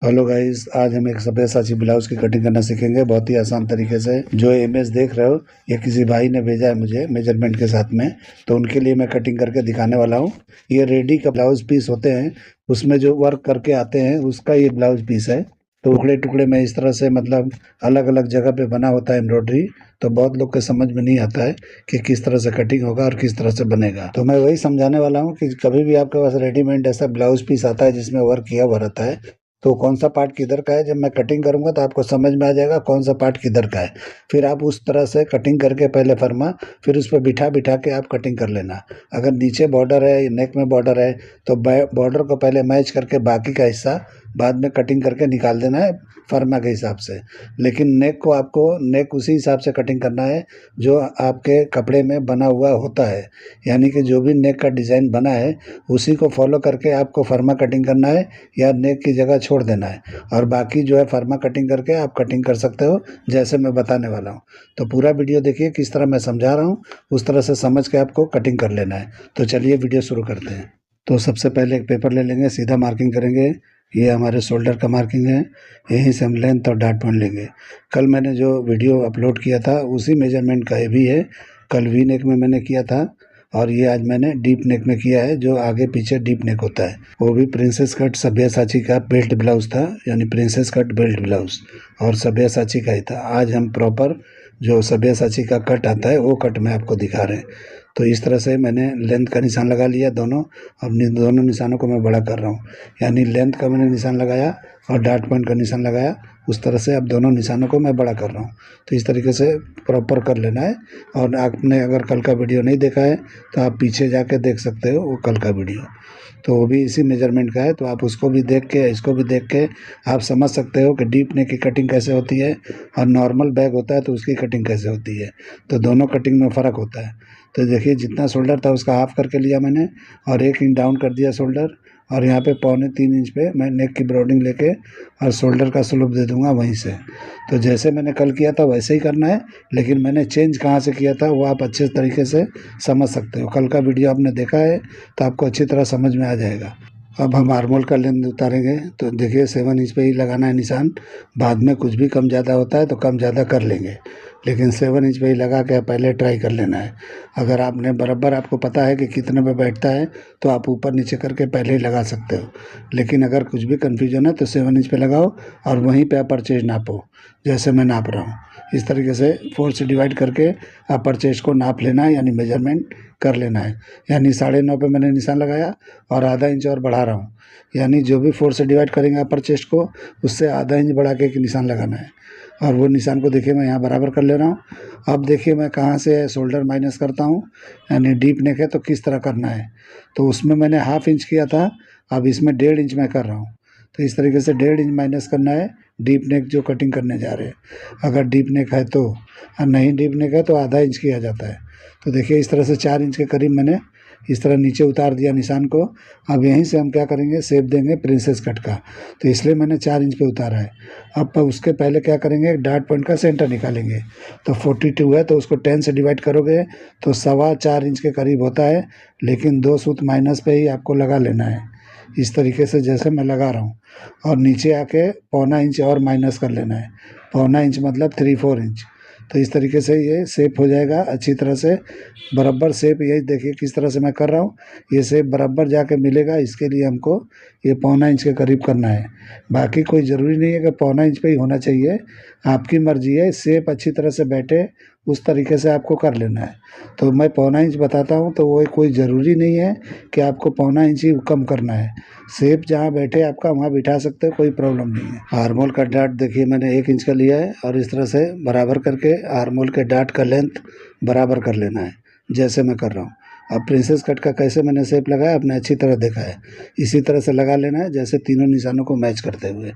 Hello guys, आज हम एक सब्यासाची ब्लाउज की कटिंग करना सीखेंगे बहुत ही आसान तरीके से। जो इमेज देख रहे हो ये किसी भाई ने भेजा है मुझे मेजरमेंट के साथ में, तो उनके लिए मैं कटिंग करके दिखाने वाला हूँ। ये रेडी का ब्लाउज पीस होते हैं, उसमें जो वर्क करके आते हैं उसका ये ब्लाउज पीस है। तो टुकड़े टुकड़े में इस तरह से मतलब अलग अलग जगह पे बना होता है एम्ब्रॉयडरी। तो बहुत लोग के समझ में नहीं आता है कि किस तरह से कटिंग होगा और किस तरह से बनेगा। तो मैं वही समझाने वाला हूँ कि कभी भी आपके पास रेडीमेड ऐसा ब्लाउज पीस आता है जिसमें वर्क किया हुआ रहता है, तो कौन सा पार्ट किधर का है जब मैं कटिंग करूंगा तो आपको समझ में आ जाएगा कौन सा पार्ट किधर का है। फिर आप उस तरह से कटिंग करके पहले फरमा, फिर उस पर बिठा बिठा के आप कटिंग कर लेना। अगर नीचे बॉर्डर है, नेक में बॉर्डर है, तो बॉर्डर को पहले मैच करके बाकी का हिस्सा बाद में कटिंग करके निकाल देना है फर्मा के हिसाब से। लेकिन नेक को आपको नेक उसी हिसाब से कटिंग करना है जो आपके कपड़े में बना हुआ होता है। यानी कि जो भी नेक का डिज़ाइन बना है उसी को फॉलो करके आपको फर्मा कटिंग करना है या नेक की जगह छोड़ देना है। और बाकी जो है फर्मा कटिंग करके आप कटिंग कर सकते हो जैसे मैं बताने वाला हूँ। तो पूरा वीडियो देखिए किस तरह मैं समझा रहा हूँ, उस तरह से समझ के आपको कटिंग कर लेना है। तो चलिए वीडियो शुरू करते हैं। तो सबसे पहले एक पेपर ले लेंगे, सीधा मार्किंग करेंगे। ये हमारे शोल्डर का मार्किंग है, यहीं से हम लेंथ और डाट पॉइंट लेंगे। कल मैंने जो वीडियो अपलोड किया था उसी मेजरमेंट का ये भी है। कल वी नेक में मैंने किया था और ये आज मैंने डीप नेक में किया है, जो आगे पीछे डीप नेक होता है। वो भी प्रिंसेस कट सब्यासाची का बेल्ट ब्लाउज था, यानी प्रिंसेस कट बेल्ट ब्लाउज, और सब्यासाची का ही था। आज हम प्रॉपर जो सब्यासाची का कट आता है वो कट में आपको दिखा रहे हैं। तो इस तरह से मैंने लेंथ का निशान लगा लिया दोनों। अब दोनों निशानों को मैं बड़ा कर रहा हूँ, यानी लेंथ का मैंने निशान लगाया और डाट पॉइंट का निशान लगाया। उस तरह से अब दोनों निशानों को मैं बड़ा कर रहा हूँ। तो इस तरीके से प्रॉपर कर लेना है। और आपने अगर कल का वीडियो नहीं देखा है तो आप पीछे जाके देख सकते हो वो कल का वीडियो, तो वो भी इसी मेजरमेंट का है। तो आप उसको भी देख के इसको भी देख के आप समझ सकते हो कि डीप नेक की कटिंग कैसे होती है और नॉर्मल बैग होता है तो उसकी कटिंग कैसे होती है। तो दोनों कटिंग में फ़र्क होता है। तो देखिए जितना शोल्डर था उसका हाफ करके लिया मैंने और 1 इंच डाउन कर दिया शोल्डर। और यहाँ पे 2.25 इंच पे मैं नेक की ब्रॉडिंग लेके और शोल्डर का स्लोप दे दूंगा वहीं से। तो जैसे मैंने कल किया था वैसे ही करना है, लेकिन मैंने चेंज कहाँ से किया था वो आप अच्छे तरीके से समझ सकते हो। कल का वीडियो आपने देखा है तो आपको अच्छी तरह समझ में आ जाएगा। अब हम आर्मोल का लेंथ उतारेंगे। तो देखिए 7 इंच पे ही लगाना है निशान। बाद में कुछ भी कम ज़्यादा होता है तो कम ज़्यादा कर लेंगे, लेकिन 7 इंच पे ही लगा के पहले ट्राई कर लेना है। अगर आपने बराबर आपको पता है कि कितने पे बैठता है तो आप ऊपर नीचे करके पहले ही लगा सकते हो। लेकिन अगर कुछ भी कन्फ्यूजन है तो 7 इंच पे लगाओ और वहीं पे अपर चेस्ट नापो जैसे मैं नाप रहा हूँ। इस तरीके से 4 से डिवाइड करके अपर चेस्ट को नाप लेना है, यानी मेजरमेंट कर लेना है। यानी 9.5 पे मैंने निशान लगाया और आधा इंच और बढ़ा रहा हूँ। यानी जो भी 4 से डिवाइड करेंगे अपर चेस्ट को उससे आधा इंच बढ़ा के एक निशान लगाना है। और वो निशान को देखिए मैं यहाँ बराबर कर ले रहा हूँ। अब देखिए मैं कहाँ से शोल्डर माइनस करता हूँ, यानी डीप नेक है तो किस तरह करना है। तो उसमें मैंने हाफ इंच किया था, अब इसमें 1.5 इंच मैं कर रहा हूँ। तो इस तरीके से 1.5 इंच माइनस करना है डीप नेक जो कटिंग करने जा रहे हैं। अगर डीप नेक है तो, और नहीं डीप नेक है तो आधा इंच किया जाता है। तो देखिए इस तरह से 4 इंच के करीब मैंने इस तरह नीचे उतार दिया निशान को। अब यहीं से हम क्या करेंगे, शेप देंगे प्रिंसेस कट का, तो इसलिए मैंने 4 इंच पे उतारा है। अब उसके पहले क्या करेंगे, डार्ट पॉइंट का सेंटर निकालेंगे। तो 42 है तो उसको 10 से डिवाइड करोगे तो 4.25 इंच के करीब होता है, लेकिन 2 सूत माइनस पे ही आपको लगा लेना है इस तरीके से जैसे मैं लगा रहा हूँ। और नीचे आके 0.25 इंच और माइनस कर लेना है। 0.25 इंच मतलब 3/4 इंच। तो इस तरीके से ये शेप हो जाएगा अच्छी तरह से बराबर शेप। यही देखिए किस तरह से मैं कर रहा हूँ, ये शेप बराबर जाके मिलेगा। इसके लिए हमको ये 0.25 इंच के करीब करना है। बाकी कोई ज़रूरी नहीं है कि 0.25 इंच पे ही होना चाहिए, आपकी मर्जी है। शेप अच्छी तरह से बैठे उस तरीके से आपको कर लेना है। तो मैं 0.25 इंच बताता हूँ तो वो कोई ज़रूरी नहीं है कि आपको 0.25 इंच ही कम करना है। शेप जहाँ बैठे आपका वहाँ बिठा सकते हो, कोई प्रॉब्लम नहीं है। आर्मोल का डाट देखिए मैंने 1 इंच का लिया है और इस तरह से बराबर करके आर्मोल के डाट का लेंथ बराबर कर लेना है जैसे मैं कर रहा हूँ। अब प्रिंसेस कट का कैसे मैंने शेप लगाया आपने अच्छी तरह देखा है, इसी तरह से लगा लेना है जैसे तीनों निशानों को मैच करते हुए।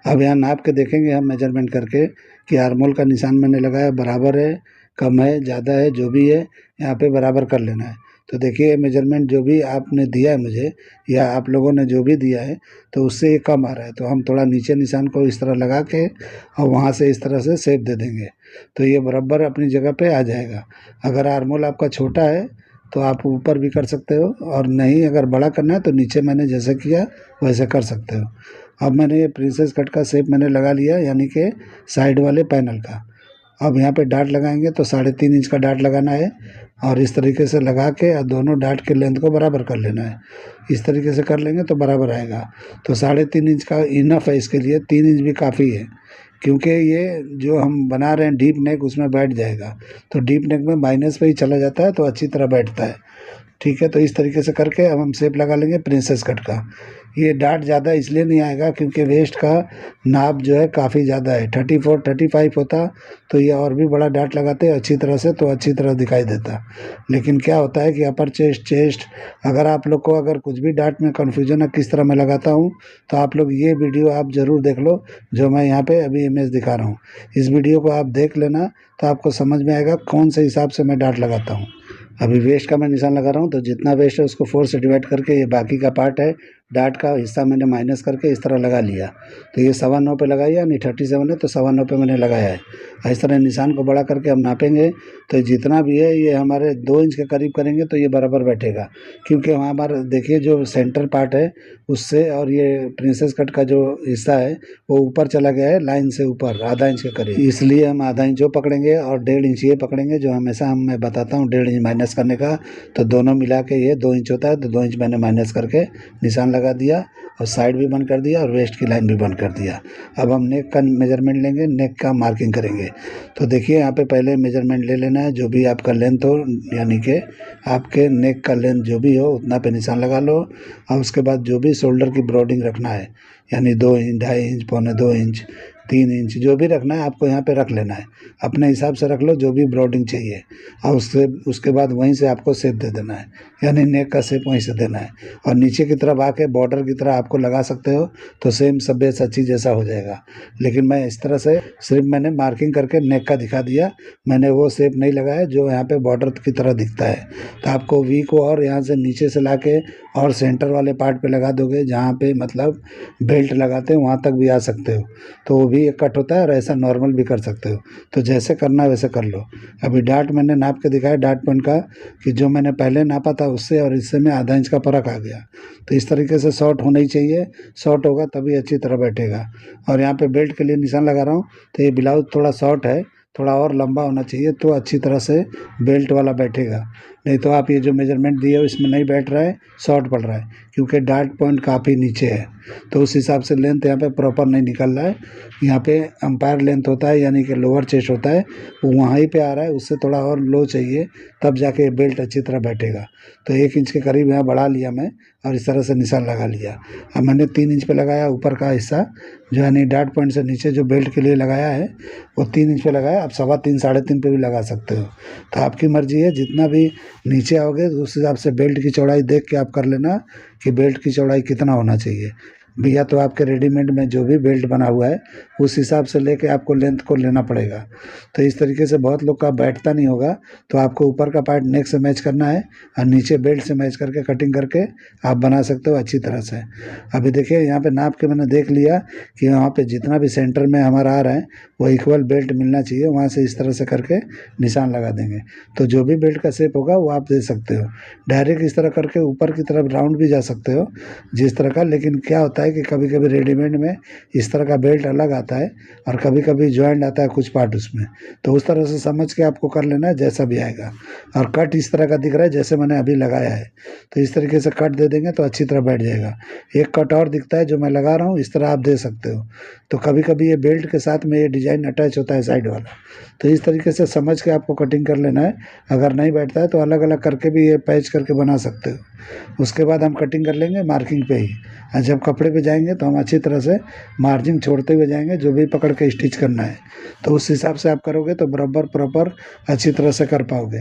अब यहाँ नाप के देखेंगे हम मेजरमेंट करके कि आर्मोल का निशान मैंने लगाया बराबर है, कम है, ज़्यादा है, जो भी है यहाँ पे बराबर कर लेना है। तो देखिए मेजरमेंट जो भी आपने दिया है मुझे या आप लोगों ने जो भी दिया है तो उससे ये कम आ रहा है। तो हम थोड़ा नीचे निशान को इस तरह लगा के और वहाँ से इस तरह से शेप दे देंगे तो ये बराबर अपनी जगह पे आ जाएगा। अगर आर्मोल आपका छोटा है तो आप ऊपर भी कर सकते हो, और नहीं अगर बड़ा करना है तो नीचे मैंने जैसे किया वैसे कर सकते हो। अब मैंने ये प्रिंसेस कट का शेप मैंने लगा लिया, यानी कि साइड वाले पैनल का। अब यहाँ पे डाट लगाएंगे तो 3.5 इंच का डाट लगाना है, और इस तरीके से लगा के और दोनों डाट के लेंथ को बराबर कर लेना है। इस तरीके से कर लेंगे तो बराबर आएगा। तो 3.5 इंच का इनफ है इसके लिए, 3 इंच भी काफ़ी है, क्योंकि ये जो हम बना रहे हैं डीप नेक उसमें बैठ जाएगा। तो डीप नेक में माइनस पे ही चला जाता है तो अच्छी तरह बैठता है। ठीक है, तो इस तरीके से करके अब हम शेप लगा लेंगे प्रिंसेस कट का। ये डाट ज़्यादा इसलिए नहीं आएगा क्योंकि वेस्ट का नाप जो है काफ़ी ज़्यादा है, 34-35 होता तो ये और भी बड़ा डाट लगाते अच्छी तरह से, तो अच्छी तरह दिखाई देता। लेकिन क्या होता है कि अपर चेस्ट अगर आप लोग को अगर कुछ भी डाट में कन्फ्यूजन है किस तरह मैं लगाता हूँ, तो आप लोग ये वीडियो आप ज़रूर देख लो जो मैं यहाँ पे अभी इमेज दिखा रहा हूँ। इस वीडियो को आप देख लेना तो आपको समझ में आएगा कौन से हिसाब से मैं डाट लगाता हूँ। अभी वेस्ट का मैं निशान लगा रहा हूँ, तो जितना वेस्ट है उसको 4 से डिवाइड करके ये बाकी का पार्ट है डाट का हिस्सा मैंने माइनस करके इस तरह लगा लिया। तो ये 9.25 पे लगाया, यानी 37 है तो 9.25 पे मैंने लगाया है। इस तरह निशान को बड़ा करके हम नापेंगे तो जितना भी है ये हमारे 2 इंच के करीब करेंगे तो ये बराबर बैठेगा, क्योंकि वहाँ हमारा देखिए जो सेंटर पार्ट है उससे और ये प्रिंसेस कट का जो हिस्सा है वो ऊपर चला गया है लाइन से ऊपर आधा इंच के करीब, इसलिए हम आधा इंच वो पकड़ेंगे और 1.5 इंच ये पकड़ेंगे, जो हमेशा मैं बताता हूँ 1.5 इंच माइनस करने का। तो दोनों मिला के ये 2 इंच होता है, तो 2 इंच मैंने माइनस करके निशान लगा दिया और साइड भी बंद कर दिया और वेस्ट की लाइन भी बंद कर दिया। अब हम नेक का मेजरमेंट लेंगे, नेक का मार्किंग करेंगे। तो देखिए यहाँ पे पहले मेजरमेंट ले लेना है, जो भी आपका लेंथ हो, यानी कि आपके नेक का लेंथ जो भी हो उतना पे निशान लगा लो। और उसके बाद जो भी शोल्डर की ब्रॉडिंग रखना है, यानी 2 इंच, 2.5 इंच, 2.25 इंच, 3 इंच जो भी रखना है आपको यहाँ पे रख लेना है, अपने हिसाब से रख लो जो भी ब्रॉडिंग चाहिए। और उसके बाद वहीं से आपको शेप दे देना है, यानी नेक का शेप वहीं से देना है। और नीचे की तरफ आके बॉर्डर की तरह आपको लगा सकते हो तो सेम सब्यसाची जैसा हो जाएगा। लेकिन मैं इस तरह से सिर्फ मैंने मार्किंग करके नेक का दिखा दिया, मैंने वो शेप नहीं लगाया जो यहाँ पे बॉर्डर की तरह दिखता है। तो आपको वी को और यहाँ से नीचे से ला के और सेंटर वाले पार्ट पे लगा दोगे, जहाँ पे मतलब बेल्ट लगाते हैं वहाँ तक भी आ सकते हो, तो वो भी एक कट होता है। और ऐसा नॉर्मल भी कर सकते हो, तो जैसे करना है वैसे कर लो। अभी डाट मैंने नाप के दिखाया डाट पॉइंट का, कि जो मैंने पहले नापा था उससे और इससे में आधा इंच का फर्क आ गया। तो इस तरीके से शॉर्ट होना ही चाहिए, शॉर्ट होगा तभी अच्छी तरह बैठेगा। और यहाँ पे बेल्ट के लिए निशान लगा रहा हूँ, तो ये ब्लाउज थोड़ा शॉर्ट है, थोड़ा और लंबा होना चाहिए तो अच्छी तरह से बेल्ट वाला बैठेगा। नहीं तो आप ये जो मेजरमेंट दिए हो इसमें नहीं बैठ रहा है, शॉर्ट पड़ रहा है, क्योंकि डाट पॉइंट काफ़ी नीचे है, तो उस हिसाब से लेंथ यहाँ पे प्रॉपर नहीं निकल रहा है। यहाँ पे अंपायर लेंथ होता है, यानी कि लोअर चेस्ट होता है, वो वहाँ ही पे आ रहा है, उससे थोड़ा और लो चाहिए तब जाके बेल्ट अच्छी तरह बैठेगा। तो 1 इंच के करीब यहाँ बढ़ा लिया मैं और इस तरह से निशान लगा लिया। अब मैंने 3 इंच पे लगाया ऊपर का हिस्सा, जो यानी डाट पॉइंट से नीचे जो बेल्ट के लिए लगाया है वो 3 इंच पे लगाया। आप 3.25 3.5 पे भी लगा सकते हो, तो आपकी मर्जी है। जितना भी नीचे आओगे तो उस हिसाब से बेल्ट की चौड़ाई देख के आप कर लेना कि बेल्ट की चौड़ाई कितना होना चाहिए। भैया तो आपके रेडीमेड में जो भी बेल्ट बना हुआ है उस हिसाब से लेके आपको लेंथ को लेना पड़ेगा। तो इस तरीके से बहुत लोग का बैठता नहीं होगा, तो आपको ऊपर का पार्ट नेक से मैच करना है और नीचे बेल्ट से मैच करके कटिंग करके आप बना सकते हो अच्छी तरह से। अभी देखिए यहाँ पे नाप के मैंने देख लिया कि वहाँ पे जितना भी सेंटर में हमारा आ रहा है वो इक्वल बेल्ट मिलना चाहिए, वहाँ से इस तरह से करके निशान लगा देंगे। तो जो भी बेल्ट का शेप होगा वो आप दे सकते हो। डायरेक्ट इस तरह करके ऊपर की तरफ राउंड भी जा सकते हो जिस तरह का। लेकिन क्या होता है कि कभी कभी रेडीमेड में इस तरह का बेल्ट अलग आता है और कभी कभी जॉइंट आता है कुछ पार्ट उसमें, तो उस तरह से समझ के आपको कर लेना है जैसा भी आएगा। और कट इस तरह का दिख रहा है जैसे मैंने अभी लगाया है, तो इस तरीके से कट दे देंगे तो अच्छी तरह बैठ जाएगा। एक कट और दिखता है जो मैं लगा रहा हूँ, इस तरह आप दे सकते हो। तो कभी कभी ये बेल्ट के साथ में ये डिजाइन अटैच होता है साइड वाला, तो इस तरीके से समझ के आपको कटिंग कर लेना है। अगर नहीं बैठता है तो अलग अलग करके भी ये पैच करके बना सकते हो। उसके बाद हम कटिंग कर लेंगे मार्किंग पे ही, और जब कपड़े पे जाएंगे तो हम अच्छी तरह से मार्जिन छोड़ते हुए जाएंगे, जो भी पकड़ के स्टिच करना है तो उस हिसाब से आप करोगे तो बराबर प्रॉपर अच्छी तरह से कर पाओगे।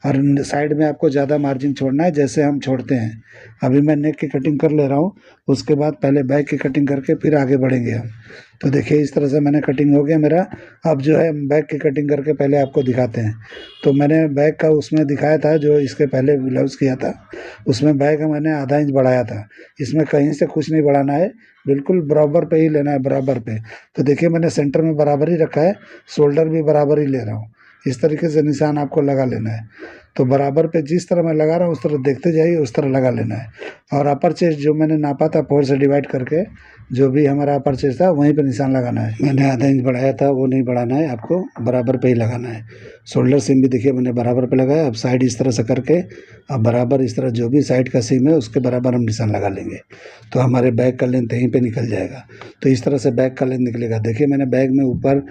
और साइड में आपको ज़्यादा मार्जिन छोड़ना है जैसे हम छोड़ते हैं। अभी मैं नेक की कटिंग कर ले रहा हूँ, उसके बाद पहले बैक की कटिंग करके फिर आगे बढ़ेंगे हम। तो देखिए इस तरह से मैंने कटिंग हो गया मेरा। अब जो है बैक की कटिंग करके पहले आपको दिखाते हैं। तो मैंने बैक का उसमें दिखाया था जो इसके पहले ब्लाउज किया था, उसमें बैक मैंने आधा इंच बढ़ाया था। इसमें कहीं से कुछ नहीं बढ़ाना है, बिल्कुल बराबर पे ही लेना है, बराबर पे। तो देखिए मैंने सेंटर में बराबर ही रखा है, शोल्डर भी बराबर ही ले रहा हूँ। इस तरीके से निशान आपको लगा लेना है। तो बराबर पे जिस तरह मैं लगा रहा हूँ उस तरह देखते जाइए, उस तरह लगा लेना है। और अपर चेस्ट जो मैंने नापा था 4 से डिवाइड करके, जो भी हमारा अपर चेस्ट था वहीं पे निशान लगाना है। मैंने आधा इंच बढ़ाया था वो नहीं बढ़ाना है, आपको बराबर पे ही लगाना है। शोल्डर सीम भी देखिए मैंने बराबर पे लगाया। अब साइड इस तरह से करके अब बराबर इस तरह जो भी साइड का सीम है उसके बराबर हम निशान लगा लेंगे, तो हमारे बैग का लेंथ यहीं पे निकल जाएगा। तो इस तरह से बैग का लेंथ निकलेगा। देखिए मैंने बैग में ऊपर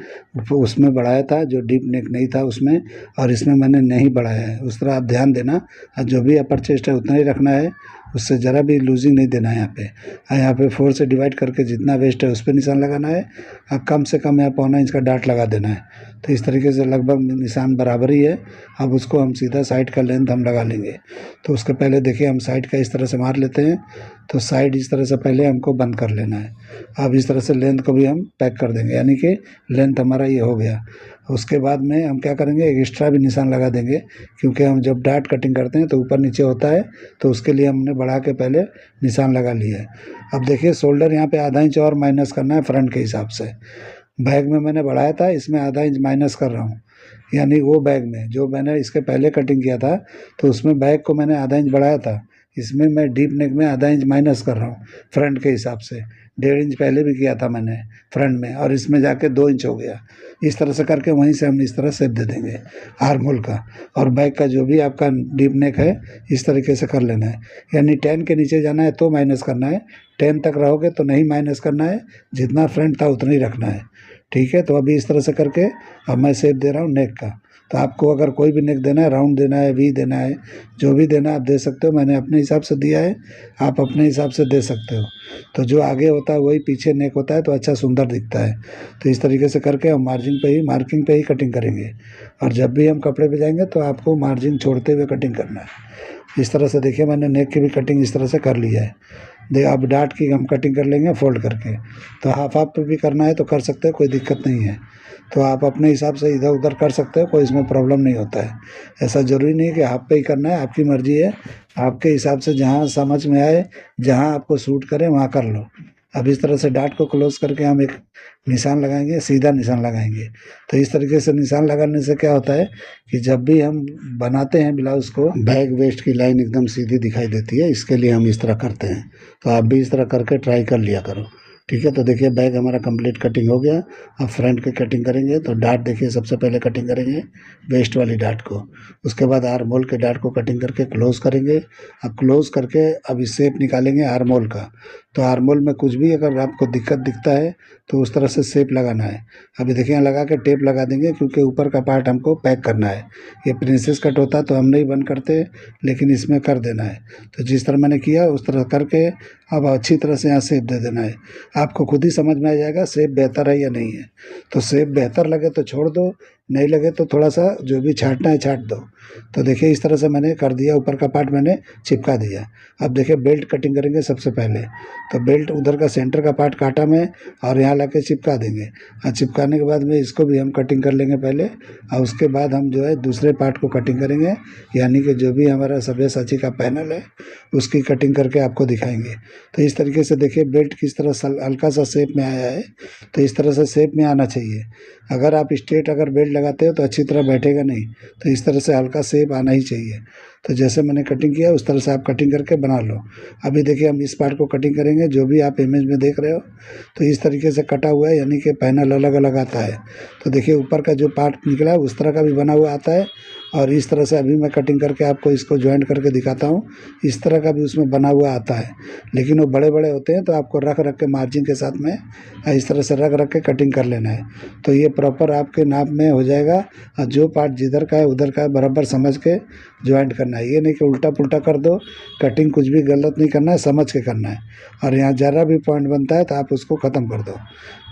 उसमें बढ़ाया था जो डीप नेक नहीं था उसमें, और इसमें मैंने नहीं बढ़ाया है। उस तरह आप ध्यान देना, और जो भी अपर चेस्ट है उतना ही रखना है, उससे ज़रा भी लूजिंग नहीं देना है यहाँ पे। और यहाँ पे 4 से डिवाइड करके जितना वेस्ट है उस पर निशान लगाना है, और कम से कम यहाँ 1.25 इंच का डार्ट लगा देना है। तो इस तरीके से लगभग निशान बराबर ही है। अब उसको हम सीधा साइड का लेंथ हम लगा लेंगे। तो उसके पहले देखिए हम साइड का इस तरह से मार लेते हैं। तो साइड इस तरह से पहले हमको बंद कर लेना है। अब इस तरह से लेंथ को भी हम पैक कर देंगे, यानी कि लेंथ हमारा ये हो गया। उसके बाद में हम क्या करेंगे, एक एक्स्ट्रा भी निशान लगा देंगे, क्योंकि हम जब डार्ट कटिंग करते हैं तो ऊपर नीचे होता है, तो उसके लिए हमने बढ़ा के पहले निशान लगा लिया है। अब देखिए शोल्डर यहाँ पे आधा इंच और माइनस करना है फ्रंट के हिसाब से। बैग में मैंने बढ़ाया था, इसमें आधा इंच माइनस कर रहा हूँ, यानी वो बैग में जो मैंने इसके पहले कटिंग किया था तो उसमें बैग को मैंने आधा इंच बढ़ाया था, इसमें मैं डीप नेक में आधा इंच माइनस कर रहा हूँ फ्रंट के हिसाब से। 1.5 इंच पहले भी किया था मैंने फ्रंट में, और इसमें जाके 2 इंच हो गया। इस तरह से करके वहीं से हम इस तरह शेप दे देंगे आर्म होल का। और बैक का जो भी आपका डीप नेक है इस तरीके से कर लेना है, यानी 10 के नीचे जाना है तो माइनस करना है, 10 तक रहोगे तो नहीं माइनस करना है, जितना फ्रंट था उतना ही रखना है। ठीक है, तो अभी इस तरह से करके अब मैं शेप दे रहा हूँ नेक का। तो आपको अगर कोई भी नेक देना है, राउंड देना है, वी देना है, जो भी देना है आप दे सकते हो। मैंने अपने हिसाब से दिया है, आप अपने हिसाब से दे सकते हो। तो जो आगे होता है वही पीछे नेक होता है, तो अच्छा सुंदर दिखता है। तो इस तरीके से करके हम मार्किंग पे ही कटिंग करेंगे, और जब भी हम कपड़े पे जाएंगे तो आपको मार्जिन छोड़ते हुए कटिंग करना है। इस तरह से देखिए मैंने नेक की भी कटिंग इस तरह से कर लिया है। अब डार्ट की हम कटिंग कर लेंगे फोल्ड करके। तो हाफ पे भी करना है तो कर सकते हो, कोई दिक्कत नहीं है। तो आप अपने हिसाब से इधर उधर कर सकते हो, कोई इसमें प्रॉब्लम नहीं होता है। ऐसा ज़रूरी नहीं है कि हाफ पे ही करना है, आपकी मर्ज़ी है। आपके हिसाब से जहाँ समझ में आए, जहाँ आपको सूट करे वहाँ कर लो। अब इस तरह से डार्ट को क्लोज करके हम एक निशान लगाएंगे, सीधा निशान लगाएंगे। तो इस तरीके से निशान लगाने से क्या होता है कि जब भी हम बनाते हैं ब्लाउज़ को, बैक वेस्ट की लाइन एकदम सीधी दिखाई देती है, इसके लिए हम इस तरह करते हैं। तो आप भी इस तरह करके ट्राई कर लिया करो। ठीक है, तो देखिए बैग हमारा कंप्लीट कटिंग हो गया। अब फ्रंट की कटिंग करेंगे। तो डार्ट देखिए सबसे पहले कटिंग करेंगे वेस्ट वाली डार्ट को, उसके बाद आर्म होल के डार्ट को कटिंग करके क्लोज करेंगे। अब क्लोज करके अब इस शेप निकालेंगे आर्म होल का। तो आर्म होल में कुछ भी अगर आपको दिक्कत दिखता है तो उस तरह से शेप लगाना है। अभी देखिए यहाँ लगा के टेप लगा देंगे, क्योंकि ऊपर का पार्ट हमको पैक करना है। ये प्रिंसेस कट होता तो हम नहीं बंद करते, लेकिन इसमें कर देना है। तो जिस तरह मैंने किया उस तरह करके अब अच्छी तरह से यहाँ शेप दे देना है। आपको खुद ही समझ में आ जाएगा शेप बेहतर है या नहीं है। तो शेप बेहतर लगे तो छोड़ दो, नहीं लगे तो थोड़ा सा जो भी छांटना है छांट दो। तो देखिए इस तरह से मैंने कर दिया, ऊपर का पार्ट मैंने चिपका दिया। अब देखिए बेल्ट कटिंग करेंगे सबसे पहले। तो बेल्ट उधर का सेंटर का पार्ट काटा मैं और यहाँ लाके चिपका देंगे, और चिपकाने के बाद में इसको भी हम कटिंग कर लेंगे पहले, और उसके बाद हम जो है दूसरे पार्ट को कटिंग करेंगे, यानी कि जो भी हमारा सब्यासाची का पैनल है उसकी कटिंग करके आपको दिखाएंगे। तो इस तरीके से देखिए बेल्ट किस तरह हल्का सा शेप में आया है, तो इस तरह से शेप में आना चाहिए। अगर आप स्ट्रेट अगर बेल्ट लगाते हो तो अच्छी तरह बैठेगा नहीं, तो इस तरह से हल्का शेप आना ही चाहिए। तो जैसे मैंने कटिंग किया उस तरह से आप कटिंग करके बना लो। अभी देखिए हम इस पार्ट को कटिंग करेंगे, जो भी आप इमेज में देख रहे हो तो इस तरीके से कटा हुआ है, यानी कि पैनल अलग अलग आता है। तो देखिए ऊपर का जो पार्ट निकला है उस तरह का भी बना हुआ आता है, और इस तरह से अभी मैं कटिंग करके आपको इसको ज्वाइंट करके दिखाता हूँ। इस तरह का भी उसमें बना हुआ आता है, लेकिन वो बड़े बड़े होते हैं, तो आपको रख रख के मार्जिन के साथ में इस तरह से रख रख के कटिंग कर लेना है। तो ये प्रॉपर आपके नाप में हो जाएगा, और जो पार्ट जिधर का है उधर का बराबर समझ के ज्वाइंट करना है। ये नहीं कि उल्टा पुल्टा कर दो, कटिंग कुछ भी गलत नहीं करना है, समझ के करना है। और यहाँ ज़रा भी पॉइंट बनता है तो आप उसको ख़त्म कर दो,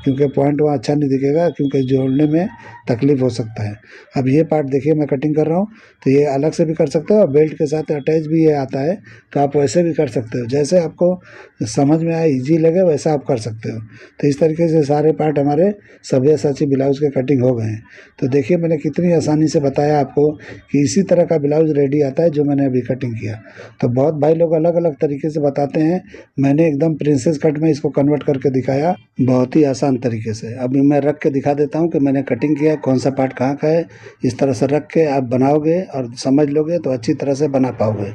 क्योंकि पॉइंट वहाँ अच्छा नहीं दिखेगा, क्योंकि जोड़ने में तकलीफ हो सकता है। अब ये पार्ट देखिए मैं कटिंग कर रहा हूँ, तो ये अलग से भी कर सकते हो, और बेल्ट के साथ अटैच भी ये आता है, तो आप वैसे भी कर सकते हो। जैसे आपको समझ में आए, इजी लगे, वैसा आप कर सकते हो। तो इस तरीके से सारे पार्ट हमारे सब्यासाची ब्लाउज़ के कटिंग हो गए हैं। तो देखिए मैंने कितनी आसानी से बताया आपको कि इसी तरह का ब्लाउज़ रेडी आता है। है जो मैंने अभी कटिंग किया। तो बहुत भाई लोग अलग अलग तरीके से बताते हैं, मैंने एकदम प्रिंसेस कट में इसको कन्वर्ट करके दिखाया बहुत ही आसान तरीके से। अभी मैं रख के दिखा देता हूँ कि मैंने कटिंग किया, कौन सा पार्ट कहाँ का है। इस तरह से रख के आप बनाओगे और समझ लोगे तो अच्छी तरह से बना पाओगे।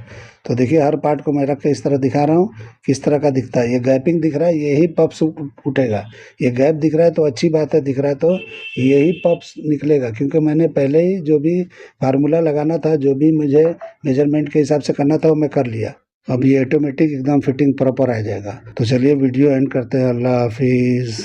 तो देखिए हर पार्ट को मैं रख के इस तरह दिखा रहा हूँ किस तरह का दिखता है। ये गैपिंग दिख रहा है, यही पफ्स उठेगा। ये गैप दिख रहा है तो अच्छी बात है, दिख रहा है तो यही पफ्स निकलेगा, क्योंकि मैंने पहले ही जो भी फार्मूला लगाना था, जो भी मुझे मेजरमेंट के हिसाब से करना था वो मैं कर लिया। अब ये ऑटोमेटिक एकदम फिटिंग प्रॉपर आ जाएगा। तो चलिए वीडियो एंड करते हैं। अल्लाह हाफिज़।